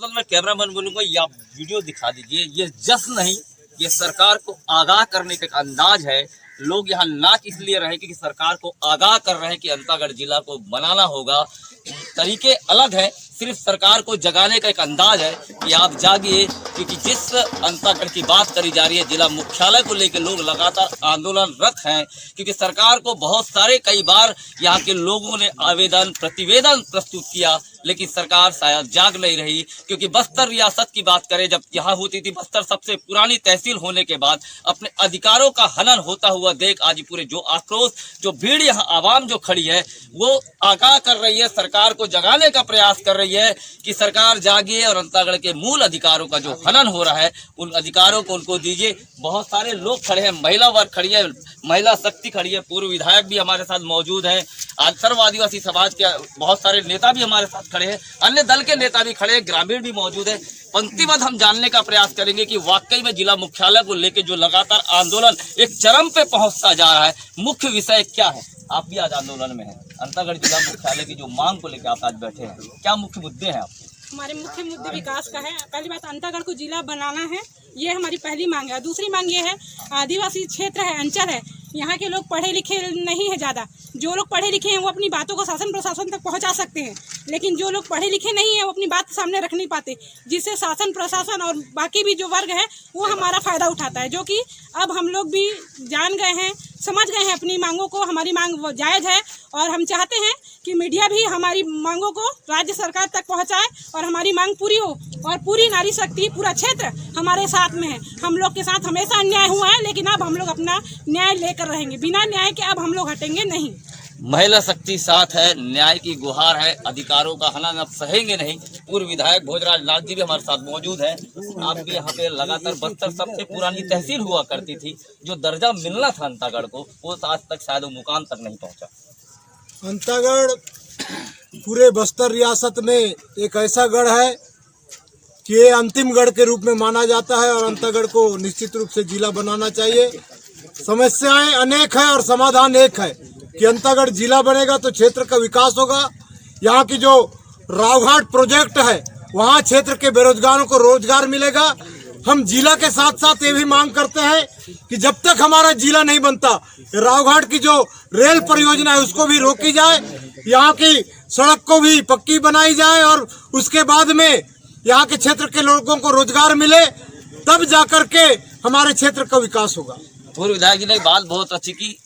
मैं कैमरामैन बोलूंगा, ये आप वीडियो दिखा दीजिए। ये जश्न नहीं, ये सरकार को आगाह करने का एक अंदाज है। लोग यहाँ नाच इसलिए रहे क्योंकि सरकार को आगाह कर रहे हैं कि अंतागढ़ जिला को बनाना होगा। तरीके अलग है, सिर्फ सरकार को जगाने का एक अंदाज है कि आप जागिए, क्योंकि जिस अंतागढ़ की बात करी जा रही है, जिला मुख्यालय को लेकर लोग लगातार आंदोलनरत हैं, क्योंकि सरकार को बहुत सारे कई बार यहाँ के लोगों ने आवेदन प्रतिवेदन प्रस्तुत किया, लेकिन सरकार शायद जाग नहीं रही। क्योंकि बस्तर रियासत की बात करें, जब यहाँ होती थी बस्तर सबसे पुरानी तहसील होने के बाद अपने अधिकारों का हनन होता हुआ देख आज पूरे जो आक्रोश, जो भीड़ यहाँ आवाम जो खड़ी है, वो आगाह कर रही है, सरकार को जगाने का प्रयास कर रही है कि सरकार जागिए और अंतागढ़ के मूल अधिकारों का जो हनन हो रहा है उन अधिकारों को उनको दीजिए। बहुत सारे लोग खड़े हैं, महिला वर्ग खड़ी है, महिला शक्ति खड़ी है, पूर्व विधायक भी हमारे साथ मौजूद हैं, आज सर्व आदिवासी समाज के बहुत सारे नेता भी हमारे साथ खड़े हैं, अन्य दल के नेता भी खड़े हैं, ग्रामीण भी मौजूद है। पंक्तिबद्ध हम जानने का प्रयास करेंगे कि वाकई में जिला मुख्यालय को लेकर जो लगातार आंदोलन एक चरम पे पहुंचता जा रहा है, मुख्य विषय क्या है। आप भी आज आंदोलन में हैं, अंतागढ़ जिला मुख्यालय की जो मांग को लेकर आप आज बैठे हैं, क्या मुख्य मुद्दे हैं आपके? हमारे मुख्य मुद्दे विकास का है। पहली बात, अंतागढ़ को जिला बनाना है, ये हमारी पहली मांग है। दूसरी मांग ये है, आदिवासी क्षेत्र है, अंचल है, यहाँ के लोग पढ़े लिखे नहीं है ज़्यादा। जो लोग पढ़े लिखे हैं वो अपनी बातों को शासन प्रशासन तक पहुँचा सकते हैं, लेकिन जो लोग पढ़े लिखे नहीं हैं वो अपनी बात सामने रख नहीं पाते, जिससे शासन प्रशासन और बाकी भी जो वर्ग है वो हमारा फ़ायदा उठाता है। जो कि अब हम लोग भी जान गए हैं, समझ गए हैं अपनी मांगों को। हमारी मांग जायज़ है और हम चाहते हैं कि मीडिया भी हमारी मांगों को राज्य सरकार तक पहुंचाए और हमारी मांग पूरी हो। और पूरी नारी शक्ति, पूरा क्षेत्र हमारे साथ में है। हम लोग के साथ हमेशा अन्याय हुआ है, लेकिन अब हम लोग अपना न्याय लेकर रहेंगे। बिना न्याय के अब हम लोग हटेंगे नहीं। महिला शक्ति साथ है, न्याय की गुहार है, अधिकारों का हनन अब सहेंगे नहीं। पूर्व विधायक भोजराज लाल जी भी हमारे साथ मौजूद है। आप भी यहाँ पे लगातार बस्तर सबसे पुरानी तहसील हुआ करती थी, जो दर्जा मिलना था अंतागढ़ को, वो आज तक शायद वो मुकाम तक नहीं पहुँचा। अंतागढ़ पूरे बस्तर रियासत में एक ऐसा गढ़ है कि ये अंतिम गढ़ के रूप में माना जाता है और अंतागढ़ को निश्चित रूप से जिला बनाना चाहिए। समस्याएं अनेक है और समाधान एक है कि अंतागढ़ जिला बनेगा तो क्षेत्र का विकास होगा। यहाँ की जो रावघाट प्रोजेक्ट है, वहाँ क्षेत्र के बेरोजगारों को रोजगार मिलेगा। हम जिला के साथ साथ ये भी मांग करते हैं कि जब तक हमारा जिला नहीं बनता, रावघाट की जो रेल परियोजना है उसको भी रोकी जाए, यहाँ की सड़क को भी पक्की बनाई जाए और उसके बाद में यहाँ के क्षेत्र के लोगों को रोजगार मिले, तब जाकर के हमारे क्षेत्र का विकास होगा। पूर्व विधायक जी ने बात बहुत अच्छी की,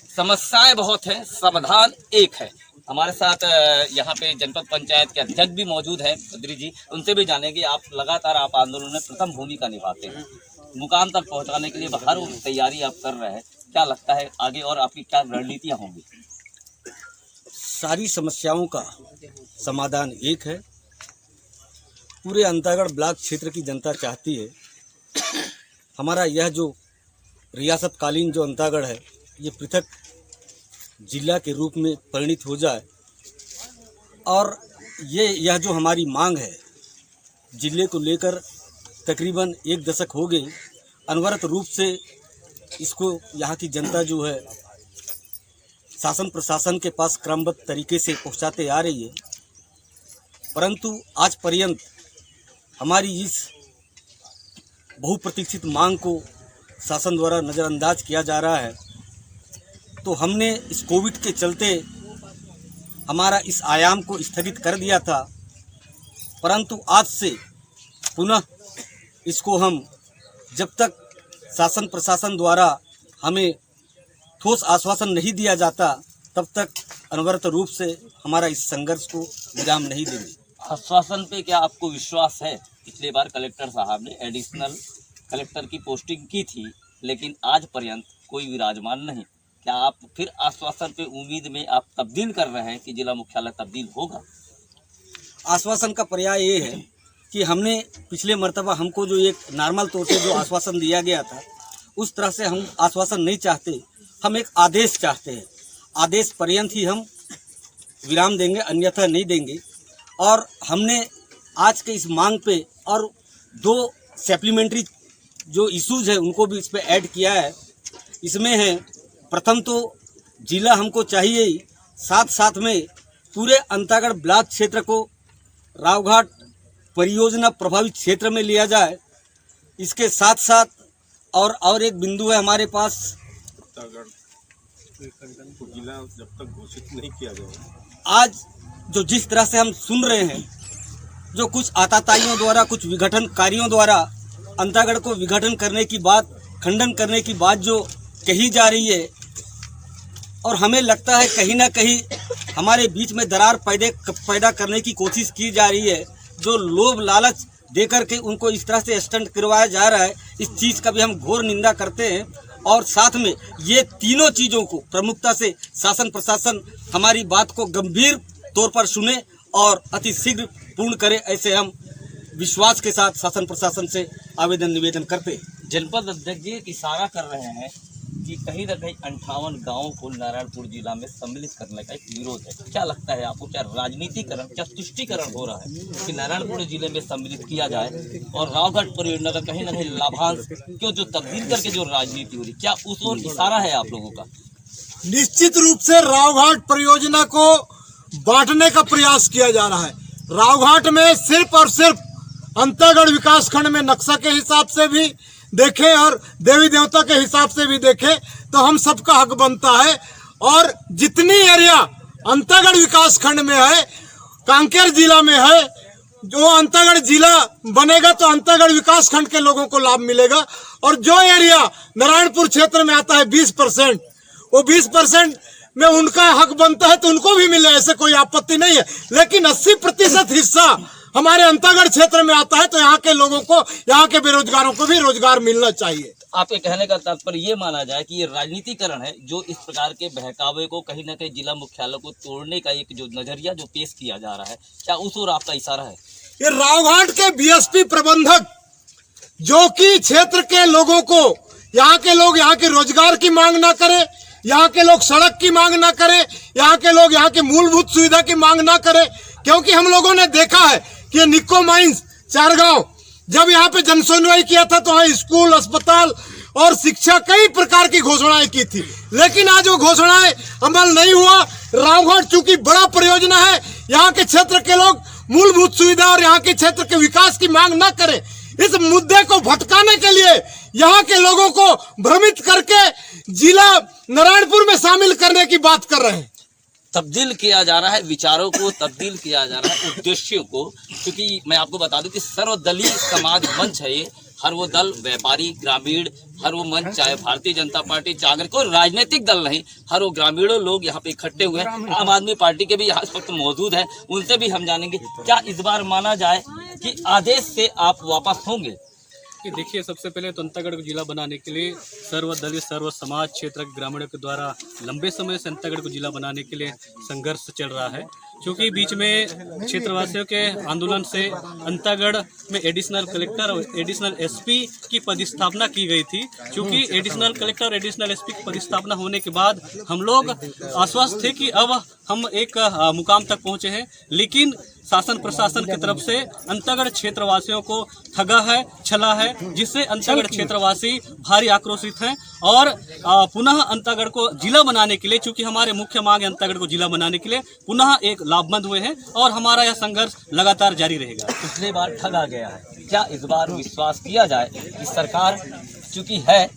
समस्याएं बहुत हैं, समाधान एक है। हमारे साथ यहाँ पे जनपद पंचायत के अध्यक्ष भी मौजूद हैं, बद्री जी, उनसे भी जानेंगे। आप लगातार आप आंदोलन में प्रथम भूमिका निभाते हैं, मुकाम तक पहुँचाने के लिए बाहर तैयारी आप कर रहे हैं, क्या लगता है आगे और आपकी क्या रणनीतियाँ होंगी? सारी समस्याओं का समाधान एक है। पूरे अंतागढ़ ब्लॉक क्षेत्र की जनता चाहती है हमारा यह जो रियासतकालीन जो अंतागढ़ है ये पृथक जिला के रूप में परिणित हो जाए। और यह जो हमारी मांग है जिले को लेकर तकरीबन 1 दशक हो गई, अनवरत रूप से इसको यहाँ की जनता जो है शासन प्रशासन के पास क्रमबद्ध तरीके से पहुँचाते आ रही है, परंतु आज पर्यंत हमारी इस बहुप्रतीक्षित मांग को शासन द्वारा नज़रअंदाज किया जा रहा है। तो हमने इस कोविड के चलते हमारा इस आयाम को स्थगित कर दिया था, परंतु आज से पुनः इसको हम जब तक शासन प्रशासन द्वारा हमें ठोस आश्वासन नहीं दिया जाता तब तक अनवरत रूप से हमारा इस संघर्ष को विराम नहीं देंगे। आश्वासन पे क्या आपको विश्वास है? पिछले बार कलेक्टर साहब ने एडिशनल कलेक्टर की पोस्टिंग की थी, लेकिन आज पर्यंत कोई विराजमान नहीं। क्या आप फिर आश्वासन पे उम्मीद में आप तब्दील कर रहे हैं कि जिला मुख्यालय तब्दील होगा? आश्वासन का पर्याय ये है कि हमने पिछले मर्तबा हमको जो एक नॉर्मल तौर से जो आश्वासन दिया गया था उस तरह से हम आश्वासन नहीं चाहते, हम एक आदेश चाहते हैं। आदेश पर्यंत ही हम विराम देंगे, अन्यथा नहीं देंगे। और हमने आज के इस मांग पे और 2 सप्लीमेंट्री जो इश्यूज है उनको भी इस पे ऐड किया है। इसमें है, प्रथम तो जिला हमको चाहिए ही, साथ साथ में पूरे अंतागढ़ ब्लॉक क्षेत्र को रावघाट परियोजना प्रभावित क्षेत्र में लिया जाए। इसके साथ साथ और एक बिंदु है हमारे पास, जिला जब तक घोषित नहीं किया जाए, आज जो जिस तरह से हम सुन रहे हैं, जो कुछ आताताइयों द्वारा, कुछ विघटनकारियों द्वारा अंतागढ़ को विघटन करने की बात, खंडन करने की बात जो कही जा रही है, और हमें लगता है कहीं ना कहीं हमारे बीच में दरार पैदा करने की कोशिश की जा रही है। जो लोभ लालच देकर के उनको इस तरह से स्टंट करवाया जा रहा है, इस चीज़ का भी हम घोर निंदा करते हैं। और साथ में ये तीनों चीज़ों को प्रमुखता से शासन प्रशासन हमारी बात को गंभीर तौर पर सुने और अति शीघ्र पूर्ण करे, ऐसे हम विश्वास के साथ शासन प्रशासन से आवेदन निवेदन करते हैं। जनपद अध्यक्ष जी इशारा कर रहे हैं कि कहीं न कहीं 58 गाँव को नारायणपुर जिला में सम्मिलित करने का एक विरोध है। क्या लगता है आपको, क्या राजनीतिकरण, क्या तुष्टिकरण हो रहा है कि नारायणपुर जिले में सम्मिलित किया जाए और रावघाट परियोजना का कहीं न कहीं लाभांश क्यों जो तब्दील करके जो राजनीति हो रही, क्या उस ओर इशारा है आप लोगों का? निश्चित रूप से रावघाट परियोजना को बांटने का प्रयास किया जा रहा है। रावघाट में सिर्फ और सिर्फ अंतागढ़ विकास खंड में नक्शा के हिसाब से भी देखें और देवी देवता के हिसाब से भी देखें तो हम सबका हक बनता है। और जितनी एरिया अंतागढ़ विकास खंड में है, कांकेर जिला में है, जो अंतागढ़ जिला बनेगा तो अंतागढ़ विकास खंड के लोगों को लाभ मिलेगा। और जो एरिया नारायणपुर क्षेत्र में आता है 20%, वो 20% में उनका हक बनता है तो उनको भी मिले, ऐसे कोई आपत्ति नहीं है। लेकिन 80% हिस्सा हमारे अंतागढ़ क्षेत्र में आता है तो यहाँ के लोगों को, यहाँ के बेरोजगारों को भी रोजगार मिलना चाहिए। आपके कहने का तात्पर्य ये माना जाए कि ये राजनीतिकरण है, जो इस प्रकार के बहकावे को कहीं न कहीं जिला मुख्यालय को तोड़ने का एक जो नजरिया जो पेश किया जा रहा है, क्या उस ओर आपका इशारा है? ये रावघाट के बीएसपी प्रबंधक जो कि क्षेत्र के लोगों को, यहाँ के लोग यहाँ के रोजगार की मांग ना करें, यहाँ के लोग सड़क की मांग ना करें, यहाँ के लोग यहाँ के मूलभूत सुविधा की मांग ना करें, क्योंकि हम लोगों ने देखा है कि निको माइंस चारगांव जब यहाँ पे जनसुनवाई किया था तो वहाँ स्कूल, अस्पताल और शिक्षा कई प्रकार की घोषणाएं की थी, लेकिन आज वो घोषणाएं अमल नहीं हुआ। रावघाट चूंकि बड़ा परियोजना है, यहाँ के क्षेत्र के लोग मूलभूत सुविधा और यहाँ के क्षेत्र के विकास की मांग न करें, इस मुद्दे को भटकाने के लिए यहाँ के लोगों को भ्रमित करके जिला नारायणपुर में शामिल करने की बात कर रहे हैं। तब्दील किया जा रहा है, विचारों को तब्दील किया जा रहा है, उद्देश्यों को। क्योंकि मैं आपको बता दूं कि सर्वदलीय समाज मंच है ये, हर वो दल, व्यापारी, ग्रामीण, हर वो मंच, चाहे भारतीय जनता पार्टी, चाहे अगर कोई राजनीतिक दल नहीं, हर वो ग्रामीणों लोग यहाँ पे इकट्ठे हुए हैं। आम आदमी पार्टी के भी यहाँ इस वक्त मौजूद है, उनसे भी हम जानेंगे क्या इस बार माना जाए कि आदेश से आप वापस होंगे? कि देखिए, सबसे पहले तो अंतागढ़ को जिला बनाने के लिए सर्वदलीय सर्व समाज क्षेत्र के ग्रामीणों के द्वारा लंबे समय से अंतागढ़ को जिला बनाने के लिए संघर्ष चल रहा है। क्योंकि बीच में क्षेत्रवासियों के आंदोलन से अंतागढ़ में एडिशनल कलेक्टर और एडिशनल एसपी की पदस्थापना की गई थी। क्योंकि एडिशनल कलेक्टर और एडिशनल एसपी की पदस्थापना होने के बाद हम लोग आश्वस्त थे कि अब हम एक मुकाम तक पहुंचे हैं, लेकिन शासन प्रशासन की तरफ से अंतागढ़ क्षेत्रवासियों को ठगा है, छला है, जिससे अंतागढ़ क्षेत्रवासी भारी आक्रोशित हैं और पुनः अंतागढ़ को जिला बनाने के लिए, चूंकि हमारे मुख्य मांग है अंतागढ़ को जिला बनाने के लिए, पुनः एक लाभबंद हुए हैं और हमारा यह संघर्ष लगातार जारी रहेगा। पिछली बार ठगा गया है, क्या इस बार विश्वास किया जाए कि सरकार चूंकि है,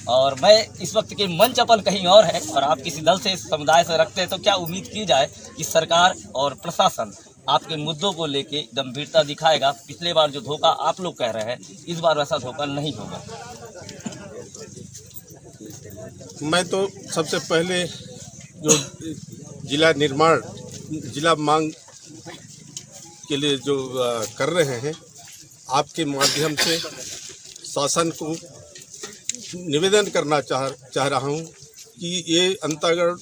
और मैं इस वक्त के मंच अपन कहीं और है और आप किसी दल से, समुदाय से रखते हैं, तो क्या उम्मीद की जाए कि सरकार और प्रशासन आपके मुद्दों को लेके गंभीरता दिखाएगा? पिछले बार जो धोखा आप लोग कह रहे हैं, इस बार वैसा धोखा नहीं होगा। मैं तो सबसे पहले जो जिला निर्माण, जिला मांग के लिए जो कर रहे हैं, आपके माध्यम से शासन को निवेदन करना चाह रहा हूं कि ये अंतागढ़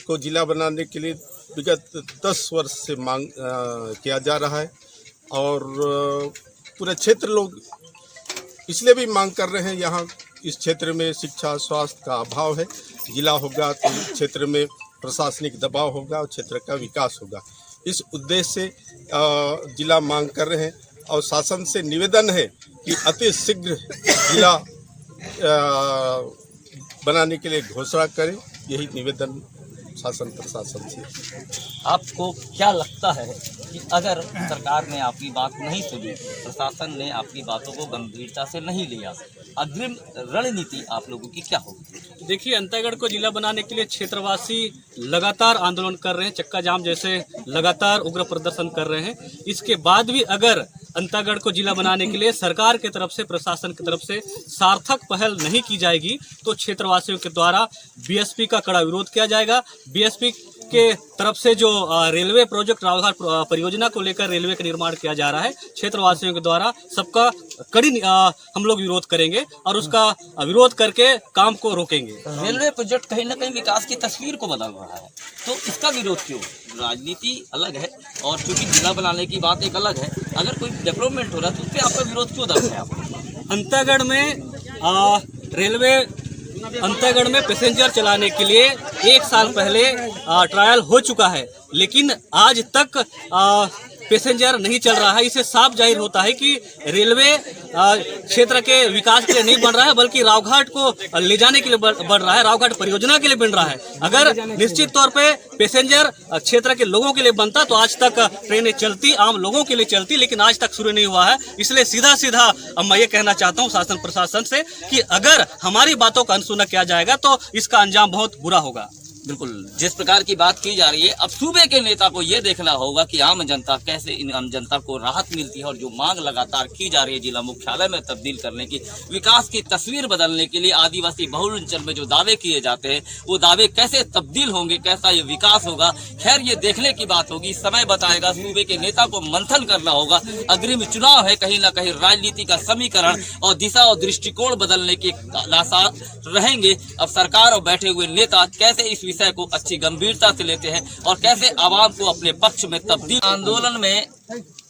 को जिला बनाने के लिए विगत 10 वर्ष से मांग किया जा रहा है और पूरे क्षेत्र लोग इसलिए भी मांग कर रहे हैं। यहाँ इस क्षेत्र में शिक्षा, स्वास्थ्य का अभाव है, जिला होगा तो क्षेत्र में प्रशासनिक दबाव होगा और क्षेत्र का विकास होगा। इस उद्देश्य से जिला मांग कर रहे हैं और शासन से निवेदन है कि अति शीघ्र जिला बनाने के लिए घोषणा करें। यही निवेदन शासन प्रशासन से। आपको क्या लगता है कि अगर सरकार ने आपकी बात नहीं सुनी, प्रशासन ने आपकी बातों को गंभीरता से नहीं लिया, अग्रिम रणनीति आप लोगों की क्या होगी? देखिए, अंतागढ़ को जिला बनाने के लिए क्षेत्रवासी लगातार आंदोलन कर रहे हैं, चक्का जाम जैसे लगातार उग्र प्रदर्शन कर रहे हैं। इसके बाद भी अगर अंतागढ़ को जिला बनाने के लिए सरकार की तरफ से, प्रशासन की तरफ से सार्थक पहल नहीं की जाएगी तो क्षेत्रवासियों के द्वारा बीएसपी का कड़ा विरोध किया जाएगा। बीएसपी के तरफ से जो रेलवे प्रोजेक्ट रावघाट परियोजना को लेकर रेलवे का निर्माण किया जा रहा है, क्षेत्रवासियों के द्वारा सबका कड़ी हम लोग विरोध करेंगे और उसका विरोध करके काम को रोकेंगे। रेलवे प्रोजेक्ट कहीं ना कहीं विकास की तस्वीर को बदल रहा है, तो इसका विरोध क्यों? राजनीति अलग है और चूंकि जिला बनाने की बात एक अलग है, अगर कोई डेवलपमेंट हो रहा है तो उस पर आपका विरोध क्यों दर्ज है? आपको अंतागढ़ में रेलवे अंतागढ़ में पैसेंजर चलाने के लिए 1 साल पहले ट्रायल हो चुका है, लेकिन आज तक पैसेंजर नहीं चल रहा है। इससे साफ जाहिर होता है कि रेलवे क्षेत्र के विकास के लिए नहीं बन रहा है, बल्कि रावघाट को ले जाने के लिए बन रहा है, रावघाट परियोजना के लिए बन रहा है। अगर निश्चित तौर पे पैसेंजर क्षेत्र के लोगों के लिए बनता तो आज तक ट्रेनें चलती, आम लोगों के लिए चलती, लेकिन आज तक शुरू नहीं हुआ है। इसलिए सीधा सीधा मैं ये कहना चाहता हूँ शासन प्रशासन से कि अगर हमारी बातों का अनसुना किया जाएगा तो इसका अंजाम बहुत बुरा होगा। बिल्कुल, जिस प्रकार की बात की जा रही है, अब सूबे के नेता को ये देखना होगा कि आम जनता कैसे, इन आम जनता को राहत मिलती है और जो मांग लगातार की जा रही है जिला मुख्यालय में तब्दील करने की, विकास की तस्वीर बदलने के लिए आदिवासी बहुल अंचल में जो दावे किए जाते हैं वो दावे कैसे तब्दील होंगे, कैसा ये विकास होगा, खैर ये देखने की बात होगी, समय बताएगा। सूबे के नेता को मंथन करना होगा। अग्रिम चुनाव है, कहीं ना कहीं राजनीति का समीकरण और दिशा और दृष्टिकोण बदलने के आसार रहेंगे। अब सरकार और बैठे हुए नेता कैसे इस विषय को अच्छी गंभीरता से लेते हैं और कैसे आवाम को अपने पक्ष में तब्दील। आंदोलन में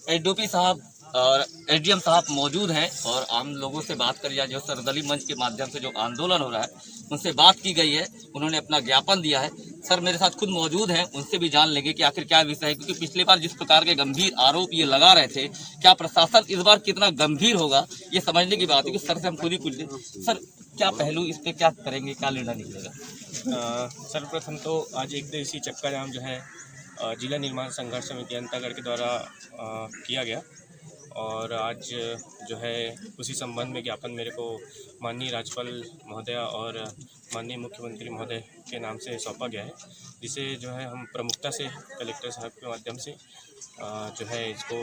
एडीओपी साहब और एसडीएम साहब मौजूद हैं और आम लोगों से बात करी जाए, जो सर्वदलीय मंच के माध्यम से जो आंदोलन हो रहा है उनसे बात की गई है, उन्होंने अपना ज्ञापन दिया है। सर मेरे साथ खुद मौजूद हैं, उनसे भी जान लेंगे कि आखिर क्या विषय है, क्योंकि पिछली बार जिस प्रकार के गंभीर आरोप ये लगा रहे थे, क्या प्रशासन इस बार कितना गंभीर होगा ये समझने की बात है। कि सर से हम खुद ही पूछ लें, सर क्या पहलू, इस पे क्या करेंगे, क्या निर्णय निकलेगा? सर्वप्रथम तो आज एक दिवसीय चक्का जाम जो है जिला निर्माण संघर्ष समिति अंतागढ़ के द्वारा किया गया और आज जो है उसी संबंध में ज्ञापन मेरे को माननीय राज्यपाल महोदय और माननीय मुख्यमंत्री महोदय के नाम से सौंपा गया है, जिसे जो है हम प्रमुखता से कलेक्टर साहब के माध्यम से जो है इसको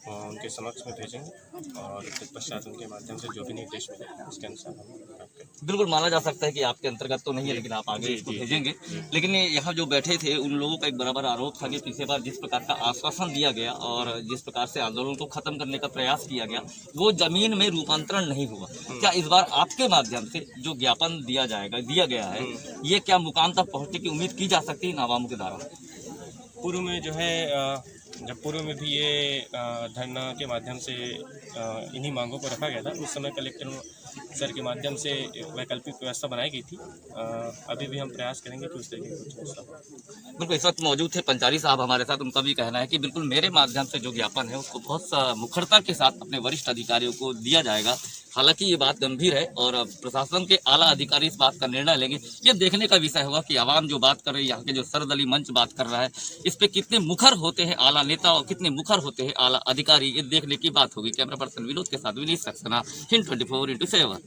उनके समक्ष में भेजेंगे और तत्पश्चात उनके माध्यम से जो भी निर्देश मिले उसके अनुसार हम बात करेंगे। बिल्कुल माना जा सकता है कि आपके अंतर्गत तो नहीं है, लेकिन आप आगे इसको भेजेंगे। लेकिन यहाँ जो बैठे थे उन लोगों का एक बराबर आरोप था कि पिछले बार जिस प्रकार का आश्वासन दिया गया और जिस प्रकार से आंदोलन को खत्म करने का प्रयास किया गया वो जमीन में रूपांतरण नहीं हुआ। क्या इस बार आपके माध्यम से जो ज्ञापन दिया गया है ये क्या मुकाम तक पहुँचने की उम्मीद की जा सकती है इन आवामों के द्वारा? पूर्व में जो है जब पूर्व में भी ये धरना के माध्यम से इन्हीं मांगों को रखा गया था, उस समय कलेक्टर सर के माध्यम से वैकल्पिक व्यवस्था बनाई गई थी। अभी भी हम प्रयास करेंगे कि उस तरीके की कुछ व्यवस्था हो। बिल्कुल, इस वक्त मौजूद थे पंचारी साहब हमारे साथ, उनका भी कहना है कि बिल्कुल मेरे माध्यम से जो ज्ञापन है उसको बहुत मुखरता के साथ अपने वरिष्ठ अधिकारियों को दिया जाएगा। हालांकि ये बात गंभीर है और प्रशासन के आला अधिकारी इस बात का निर्णय लेंगे। ये देखने का विषय होगा कि आवाम जो बात कर रही है, यहाँ के जो सर्वदलीय मंच बात कर रहा है, इस पे कितने मुखर होते हैं आला नेता और कितने मुखर होते हैं आला अधिकारी, ये देखने की बात होगी। कैमरा पर्सन विनोद के साथ विनीत सक्सेना, हिंद 24/7।